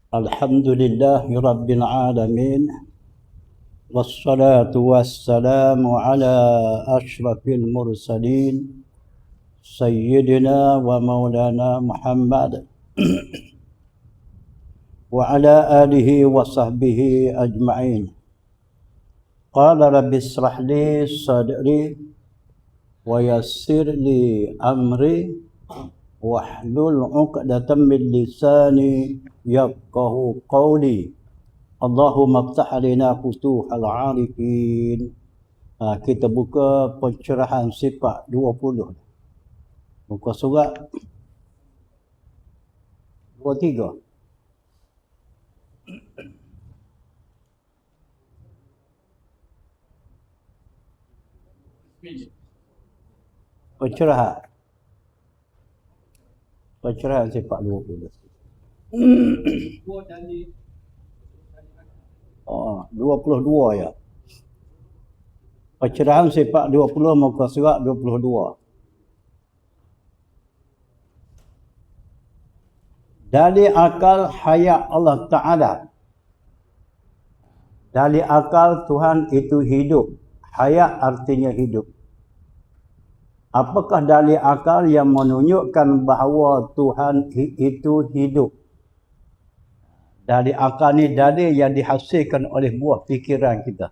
الحمد لله رب العالمين والصلاة والسلام على أشرف المرسلين سيدنا ومولانا محمد وعلى آله وصحبه أجمعين. قال رب اشرح لي صدري ويسر لي أمري واحلل عقدة من لساني يفقه قولي. Allahumma ftah lana futuhal arifin. Kita buka pencerahan sifat 20. Buka surat 23. Pencerahan sifat 20. 22 ya. Pencerahan sifat 20 muka surat 22. Dari akal hayat Allah Ta'ala. Dari akal Tuhan itu hidup. Hayat artinya hidup. Apakah dari akal yang menunjukkan bahawa Tuhan itu hidup? Dari akal ni dalil yang dihasilkan oleh buah fikiran kita.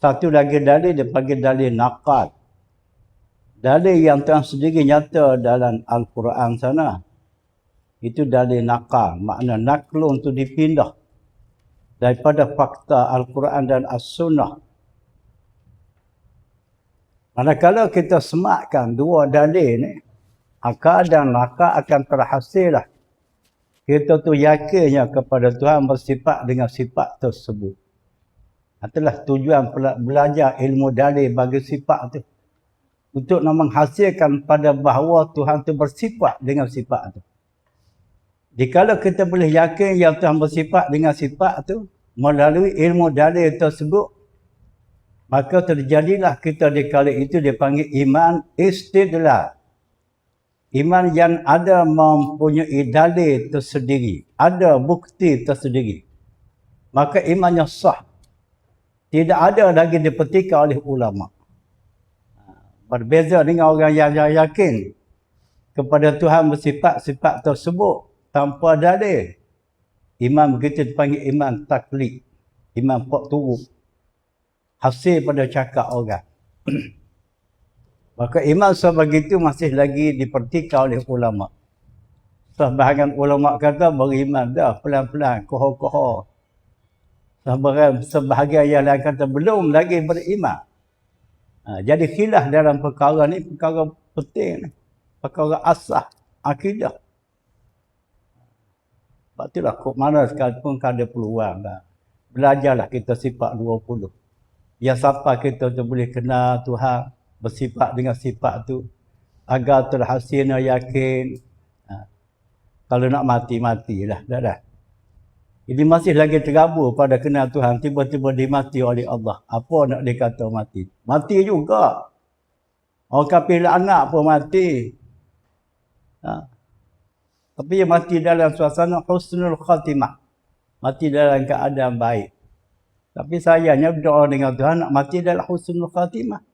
Satu lagi dalil dia panggil dalil naqal. Dalil yang Tuhan sendiri nyata dalam Al-Quran sana. Itu dalil naqal. Makna naqlun tu dipindah daripada fakta Al-Quran dan As-Sunnah. Manakala kita sematkan dua dalil ni, akal dan naqal akan terhasil lah. Kita tu yakinnya kepada Tuhan bersifat dengan sifat tersebut. Itulah tujuan belajar ilmu dalil bagi sifat tu. Untuk menghasilkan pada bahawa Tuhan tu bersifat dengan sifat tu. Jikalau kita boleh yakin yang Tuhan bersifat dengan sifat tu melalui ilmu dalil tersebut, maka terjadilah kita di kala itu dipanggil iman istidlal. Iman yang ada mempunyai dalil tersendiri, ada bukti tersendiri. Maka imannya sah. Tidak ada lagi dipertikaikan oleh ulama. Berbeza dengan orang yang yakin kepada Tuhan bersifat-sifat tersebut tanpa dalil. Iman begitu dipanggil iman taklid, iman pok turuk. Hasil pada cakap orang. Maka iman sebegitu masih lagi dipertikaikan oleh ulama. Sebahagian ulama kata beriman dah pelan-pelan, koho-koho. Sebahagian yang lain kata belum lagi beriman. Jadi khilaf dalam perkara ni perkara penting. Perkara asas akidah. Sebab itulah kok mana sekalipun ada peluang dah. Belajarlah kita sifat 20. Yang sampai kita tu boleh kenal Tuhan bersifat dengan sifat tu agar terhasilnya yakin. Kalau nak mati-matilah dah. Ini masih lagi tergabur pada kenal Tuhan, tiba-tiba dimati oleh Allah. Apa nak dikata mati? Mati juga. Orang kafir anak pun mati. Tapi dia mati dalam suasana husnul khatimah. Mati dalam keadaan baik. Tapi sayangnya berdoa dengan Tuhan nak mati dalam husnul khatimah.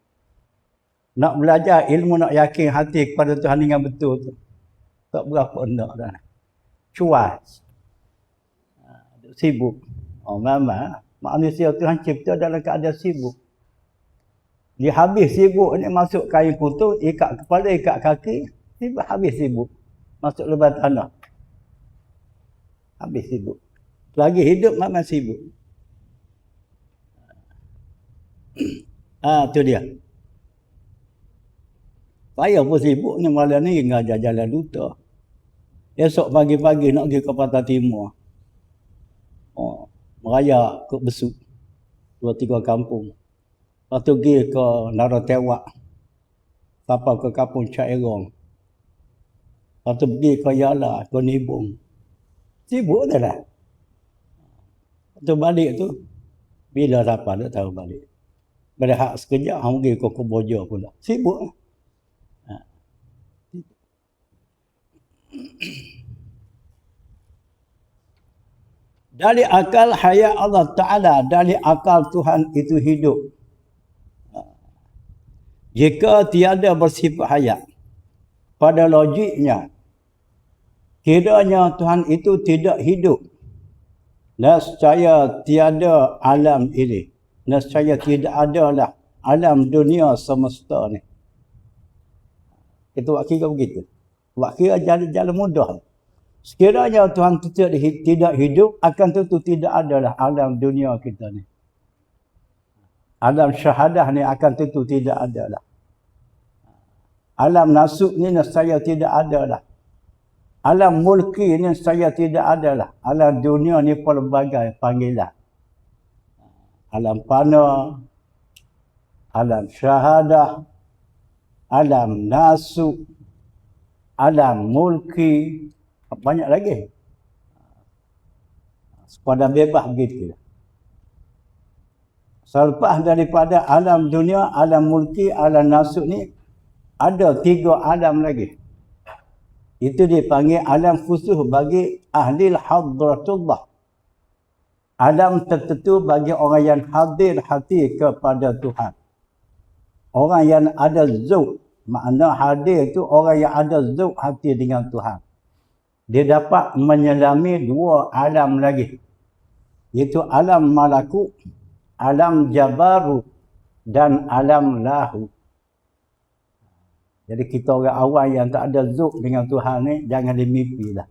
Nak belajar ilmu, nak yakin hati kepada Tuhan dengan betul tu. Tak berapa nak dah. Cuas. Sibuk. Memang manusia Tuhan cipta dalam keadaan sibuk. Dia habis sibuk ni masuk kain kutu, ikat kepala, ikat kaki, tiba habis sibuk. Masuk lubang tanah. Habis sibuk. Lagi hidup memang sibuk. Tu dia. Saya pun sibuk ni malam ni ngajar jalan duta. Esok pagi-pagi nak pergi ke Pantai Timur. Meraya ke Besut. 2-3 kampung. Lepas tu pergi ke Naratewak. Sampai ke kampung Cairong. Lepas tu pergi ke Yala, ke Nibung. Sibuk dah lah. Lepas tu balik tu. Bila sampai tak tahu balik. Pada hak sekejap, orang pergi ke Kuboja pula. Sibuk. Dari akal hayat Allah Ta'ala, dari akal Tuhan itu hidup. Jika tiada bersifat hayat, pada logiknya, kiranya Tuhan itu tidak hidup. Nescaya tiada alam ini. Nescaya tidak adalah alam dunia semesta ni. Kita buat kira begitu. Buat kira jalan mudah. Sekiranya Tuhan tidak hidup, akan tentu tidak adalah alam dunia kita ni. Alam syahadah ni akan tentu tidak adalah. Alam nasuk ni nescaya tidak adalah. Alam mulki ni saya tidak adalah. Alam dunia ni pelbagai panggilan. Alam fana, alam syahadah, alam nasuk, alam mulki, banyak lagi. Sepada bebas begitu. Selepas daripada alam dunia, alam mulki, alam nasuk ni, ada 3 alam lagi. Itu dipanggil alam khusus bagi ahli hadratullah. Alam tertentu bagi orang yang hadir hati kepada Tuhan. Orang yang ada zauq. Makna hadir itu orang yang ada zauq hati dengan Tuhan. Dia dapat menyelami 2 alam lagi. Iaitu alam malakut, alam jabarut, dan alam lahu. Jadi kita orang awam yang tak ada zauq dengan Tuhan ni, jangan dimimpilah.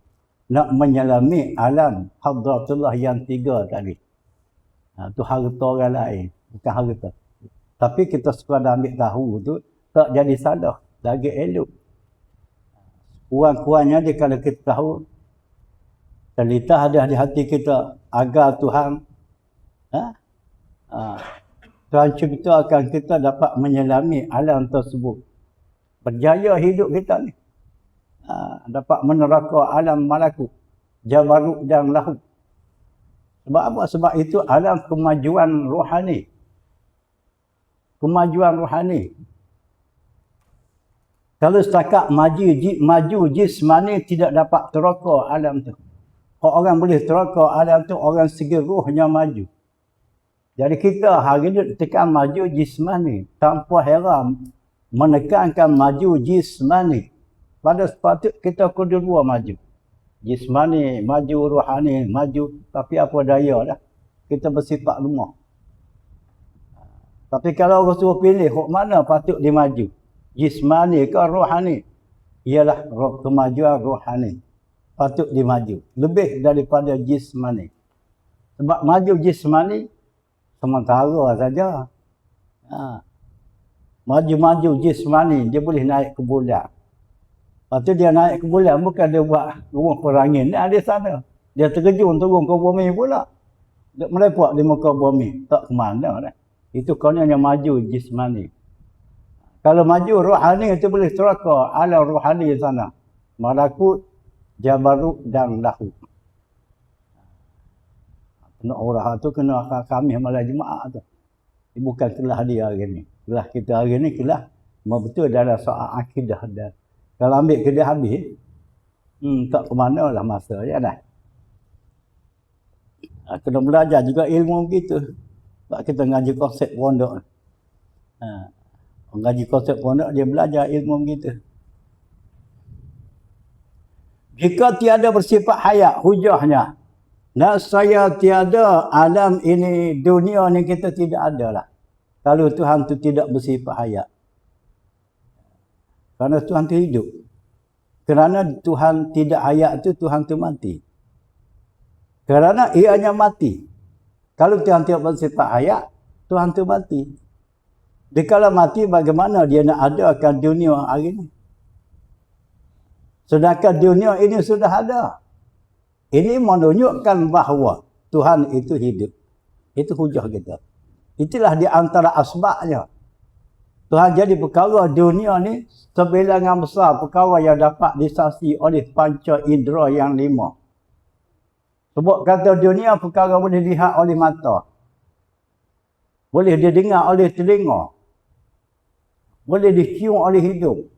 Nak menyelami alam hadratullah yang 3 tadi. Itu harta orang lain, bukan harta. Tapi kita sekadar ambil tahu tu, tak jadi salah, lagi elok. Kurang-kurangnya dia kalau kita tahu, terlintas ada di hati kita, agar Tuhan, Tuhan ciptakan kita dapat menyelami alam tersebut. Berjaya hidup kita ni. Dapat meneraka alam malakut, jabarut dan lahu. Sebab apa? Sebab itu alam kemajuan rohani. Kemajuan rohani. Kalau setakat maju jismani tidak dapat teraka alam tu. Kalau orang boleh teraka alam tu, orang segi rohnya maju. Jadi kita hari ini tekan maju jismani tanpa heran menekankan maju jismani. Pada sepatut kita kedua maju. Jismani, maju rohani, maju. Tapi apa daya dah. Kita bersifat lemah. Tapi kalau orang suruh pilih, hok mana patut dimaju? Jismani ke rohani? Ialah kemajuan rohani. Patut dimaju. Lebih daripada jismani. Sebab maju jismani, sementara saja. Maju-maju jismani, dia boleh naik ke bulan. Lepas tu dia naik ke bulan, bukan dia buat rumah perangin. Dia sana. Dia terkejun turun ke bumi pula. Dia melepak di muka bumi. Tak ke mana dah. Itu kononnya maju jismani. Kalau maju rohani itu boleh teraka alam rohani sana. Malakut, jabarut dan lahu. Kena orang tu kena kami malam Jumaat tu. Bukan kelas dia hari ni. Kelas kita hari ni kelas betul dalam soal akidah dan kalau ambil kedai habis, tak ke mana lah masa ya dah. Kena belajar juga ilmu begitu. Sebab kita ngaji konsep pondok. Ngaji konsep pondok dia belajar ilmu begitu. Jika tiada bersifat hayat, hujahnya. Saya tiada alam ini, dunia ni kita tidak ada lah. Kalau Tuhan tu tidak bersifat hayat. Kerana Tuhan tu hidup. Kerana Tuhan tidak hayat tu, Tuhan tu mati. Kerana ianya mati. Kalau Tuhan tidak bersifat hayat, Tuhan tu mati. Dia kalau mati, bagaimana dia nak adakan dunia hari ini? Sedangkan dunia ini sudah ada. Ini menunjukkan bahawa Tuhan itu hidup. Itu hujah kita. Itulah di antara asbabnya. Tuhan jadi perkara dunia ni sebilangan besar perkara yang dapat disaksi oleh panca indera yang 5. Sebab kata dunia perkara boleh dilihat oleh mata. Boleh didengar oleh telinga. Boleh dicium oleh hidung.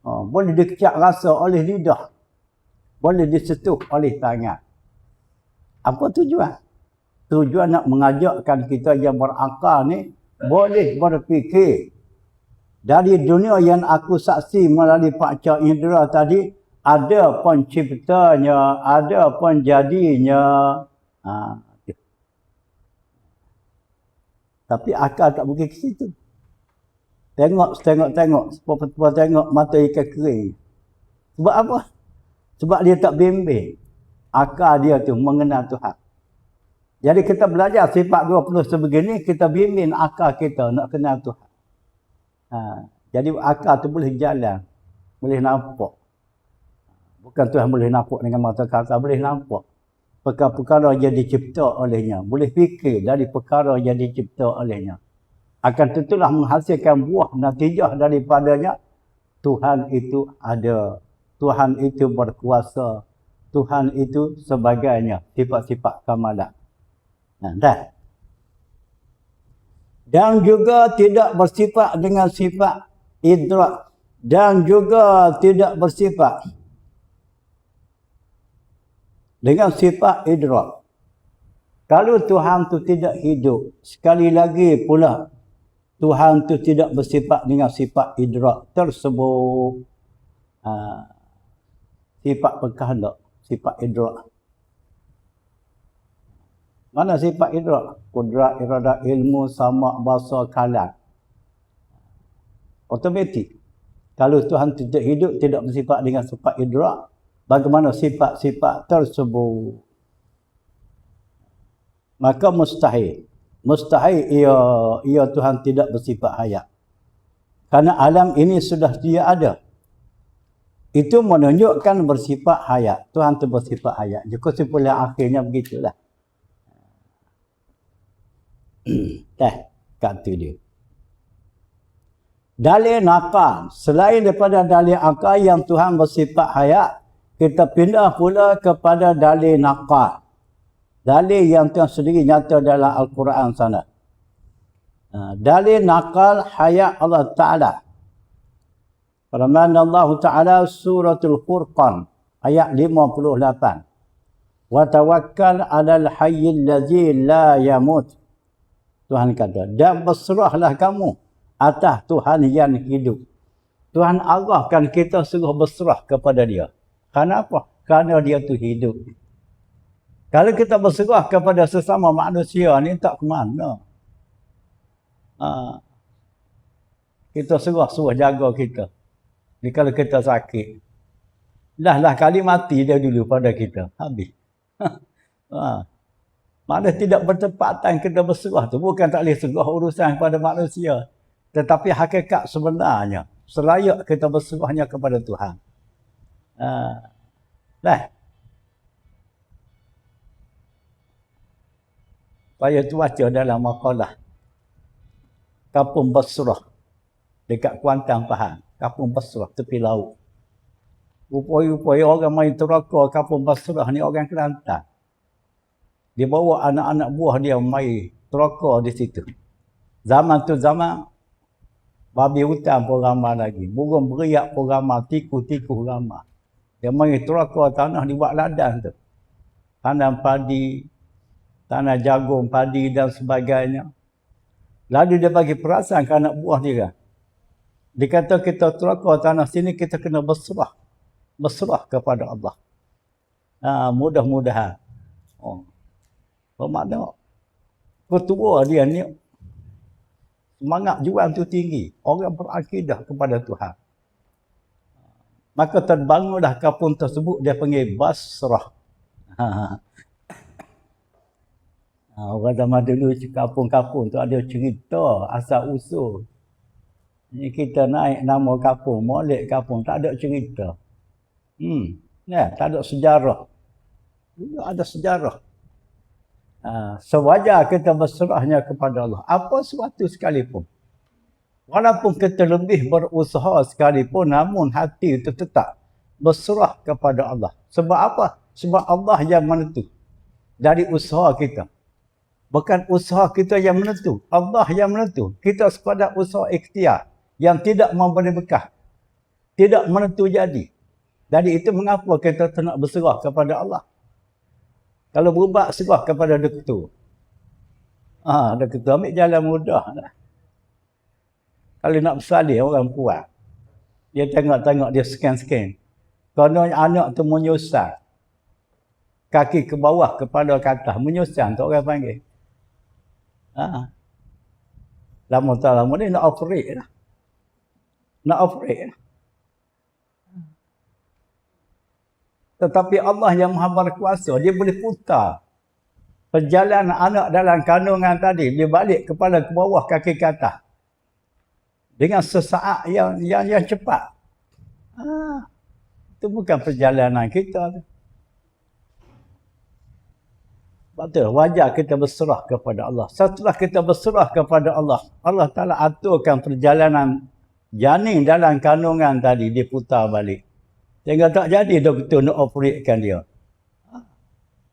Boleh dikecak rasa oleh lidah. Boleh disentuh oleh tangan. Apa tujuan? Tujuan nak mengajakkan kita yang berakal ni boleh berfikir. Dari dunia yang aku saksi melalui panca indera tadi, ada penciptanya, ada penjadinya. Tapi akal tak pergi ke situ. Tengok, sepuluh tengok mata ikan kering. Sebab apa? Sebab dia tak bimbing. Akal dia tu mengenal Tuhan. Jadi kita belajar sifat 20 sebegini, kita bimbing akal kita nak kenal Tuhan. Jadi akal tu boleh jalan, boleh nampak. Bukan Tuhan boleh nampak dengan mata kata, boleh nampak perkara-perkara yang dicipta olehnya. Boleh fikir dari perkara yang dicipta olehnya. Akan tentulah menghasilkan buah natijah daripadanya. Tuhan itu ada. Tuhan itu berkuasa. Tuhan itu sebagainya. Sifat-sifat kamalan. Dah. Dan juga tidak bersifat dengan sifat idrak. Dan juga tidak bersifat dengan sifat idrak. Kalau Tuhan tu tidak hidup, sekali lagi pula Tuhan tu tidak bersifat dengan sifat idrak tersebut. Sifat berkehendak, sifat idrak. Mana sifat idrak? Kudrat, iradah, ilmu, sama, bahasa, kalam. Otomatik. Kalau Tuhan tidak hidup, tidak bersifat dengan sifat idrak, bagaimana sifat-sifat tersebut? Maka mustahil. Mustahil ia Tuhan tidak bersifat hayat. Karena alam ini sudah dia ada. Itu menunjukkan bersifat hayat. Tuhan itu bersifat hayat. Jadi kesimpulan akhirnya begitulah. Kata dia. Dalil nakal. Selain daripada dalil akal yang Tuhan bersifat hayat, kita pindah pula kepada dalil nakal. Dalil yang Tuhan sendiri nyata dalam Al-Quran sana. Dalil nakal hayat Allah Ta'ala. Firman Allah Ta'ala suratul Furqan ayat 58. Wa tawakkal 'alal hayyil ladzi la yamut. Tuhan kata, dan berserahlah kamu atas Tuhan yang hidup. Tuhan Allah kan kita suruh berserah kepada dia. Kenapa? Kerana dia tu hidup. Kalau kita berserah kepada sesama manusia ni tak ke mana. Kita suruh jaga kita. Ni kalau kita sakit. Lah kali mati dia dulu pada kita. Habis. Mana tidak bertepatan kita berserah tu. Bukan tak boleh serah urusan kepada manusia. Tetapi hakikat sebenarnya. Selayak kita berserahnya kepada Tuhan. Saya tu baca dalam makalah. Kampung Basrah. Dekat Kuantan, Pahang. Kampung Basrah, tepi laut. Rupanya orang main teraka Kampung Basrah ni orang Kelantan. Dia bawa anak-anak buah dia main teraka di situ. Zaman tu zaman babi hutan pun ramai lagi. Burung beriak pun ramai. Tikus ramai. Dia main teraka tanah dibuat ladang tu. Tanam padi, tanah jagung, padi dan sebagainya. Lalu dia bagi perasaan ke anak buah dia. Dia kata kita teraka tanah sini kita kena berserah. Berserah kepada Allah. Mudah-mudahan. Bermakna ketua dia ni semangat juang tu tinggi. Orang berakidah kepada Tuhan. Maka terbangunlah kampung tersebut dia panggil Basrah. Orang zaman dulu kampung-kampung tu ada cerita asal usul. Ni kita naik nama kampung, molek kampung, tak ada cerita. Tak ada sejarah. Dulu ada sejarah. Sewajar kita berserahnya kepada Allah. Apa sesuatu sekalipun. Walaupun kita lebih berusaha sekalipun, namun hati itu tetap berserah kepada Allah. Sebab apa? Sebab Allah yang menentu. Dari usaha kita. Bukan usaha kita yang menentu. Allah yang menentu. Kita sekadar usaha ikhtiar. Yang tidak memberi bekah. Tidak menentu jadi. Dari itu mengapa kita nak berserah kepada Allah. Kalau berubat serah kepada doktor. Doktor ambil jalan mudah lah. Kalau nak bersalin orang kuat, dia tengok-tengok, dia scan-scan. Kononnya anak tu menyusah. Kaki ke bawah, kepala ke atas. Menyusah tu orang panggil. Lama tak lama ni nak operate lah. Nak operate lah. Tetapi Allah yang Maha Berkuasa, dia boleh putar perjalanan anak dalam kandungan tadi, dia balik kepala ke bawah, kaki ke atas. Dengan sesaat yang cepat. Itu bukan perjalanan kita. Sebab tu wajar kita berserah kepada Allah. Setelah kita berserah kepada Allah, Allah Ta'ala aturkan perjalanan janin dalam kandungan tadi, dia putar balik. Sehingga tak jadi doktor nak operatekan dia.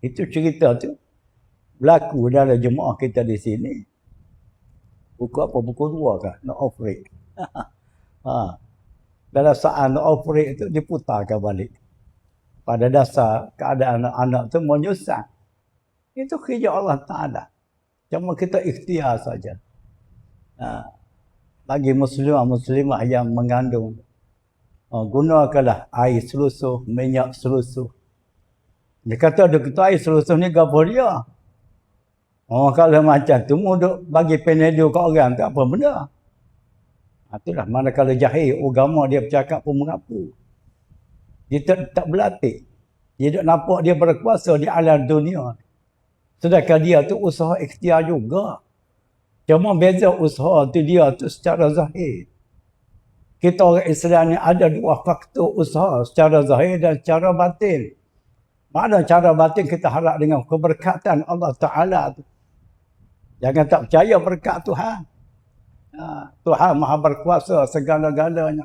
Itu cerita tu berlaku dalam jemaah kita di sini. Buku apa? Buku 2 kan? Nak operate. Dalam saat nak operate itu diputarkan balik. Pada dasar keadaan anak-anak tu menyusah. Itu kerja Allah Ta'ala. Cuma kita ikhtiar saja. Bagi muslimah yang mengandung, gunakanlah air selusuh, minyak selusuh. Dia kata doktor air selusuh ni gapo dia? Kalau macam tu duk bagi Panadol kat orang tak apa benda. Itulah manakala jahil agama dia bercakap pun mengaku. Dia tak berlatih. Dia duk nampak dia berkuasa di alam dunia. Sedangkan dia tu usaha ikhtiar juga. Cuma beza usaha tu dia tu secara zahir. Kita orang Islam ni ada 2 faktor usaha, secara zahir dan secara batin. Mana cara batin kita harap dengan keberkatan Allah Ta'ala tu. Jangan tak percaya berkat Tuhan. Tuhan Maha Berkuasa segala-galanya.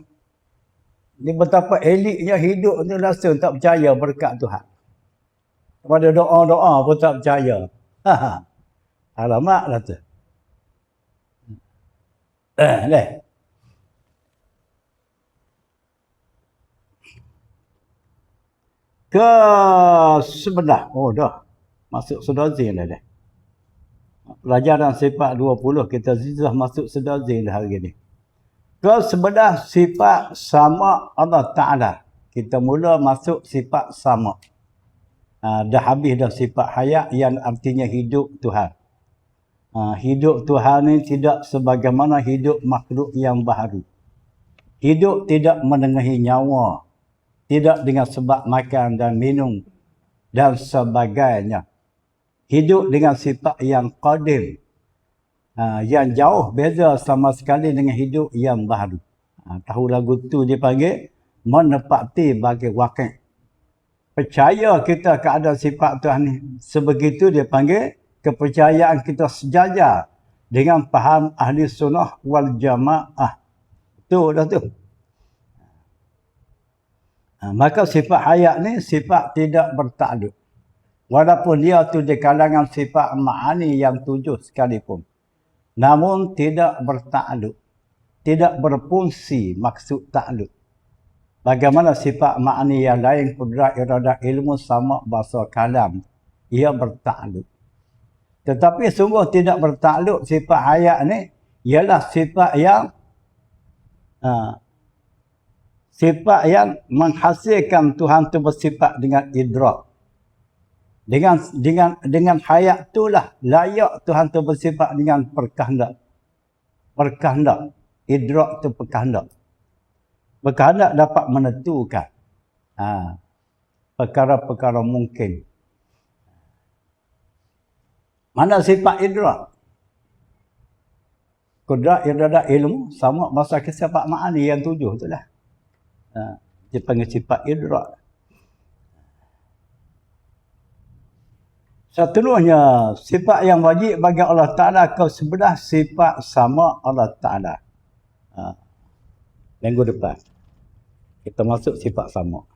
Ini betapa elitnya hidup ni rasa tak percaya berkat Tuhan. Pada doa-doa pun tak percaya. Alamak lah tu. Ke sebelah. Dah. Masuk sedazin dah dah. Pelajaran sifat 20 kita dah masuk sedazin dah hari ni. Ke sebelah sifat sama Allah Ta'ala. Kita mula masuk sifat sama. Dah habis dah sifat hayat yang artinya hidup Tuhan. Hidup Tuhan ni tidak sebagaimana hidup makhluk yang baharu. Hidup tidak menengahi nyawa. Tidak dengan sebab makan dan minum dan sebagainya. Hidup dengan sifat yang qadim. Yang jauh beza sama sekali dengan hidup yang baharu. Tahu lagu tu dia panggil menepati bagi wakil. Percaya kita keadaan sifat Tuhan ni. Sebegitu dia panggil kepercayaan kita sejajar dengan faham ahli sunnah wal jamaah. Tu dah tu. Maka sifat hayat ni sifat tidak bertakluk. Walaupun dia tu di kalangan sifat ma'ani yang 7 sekalipun. Namun tidak bertakluk. Tidak berfungsi maksud takluk. Bagaimana sifat ma'ani yang lain, kudrat, iradah, ilmu, sama, bahasa, kalam. Ia bertakluk. Tetapi sungguh tidak bertakluk sifat hayat ni. Ialah sifat yang menghasilkan Tuhan tu bersifat dengan idrak. Dengan hayat itulah layak Tuhan tu bersifat dengan berkehendak. Berkehendak. Idrak tu berkehendak. Berkehendak dapat menentukan perkara-perkara mungkin. Mana sifat idrak? Kudrat, iradah, ilmu sama bahasa sifat ma'ani yang 7 tu lah. Dia panggil sifat idrak. Seterusnya, sifat yang wajib bagi Allah Ta'ala ke sebelah sifat sama Allah Ta'ala. Minggu depan kita masuk sifat sama.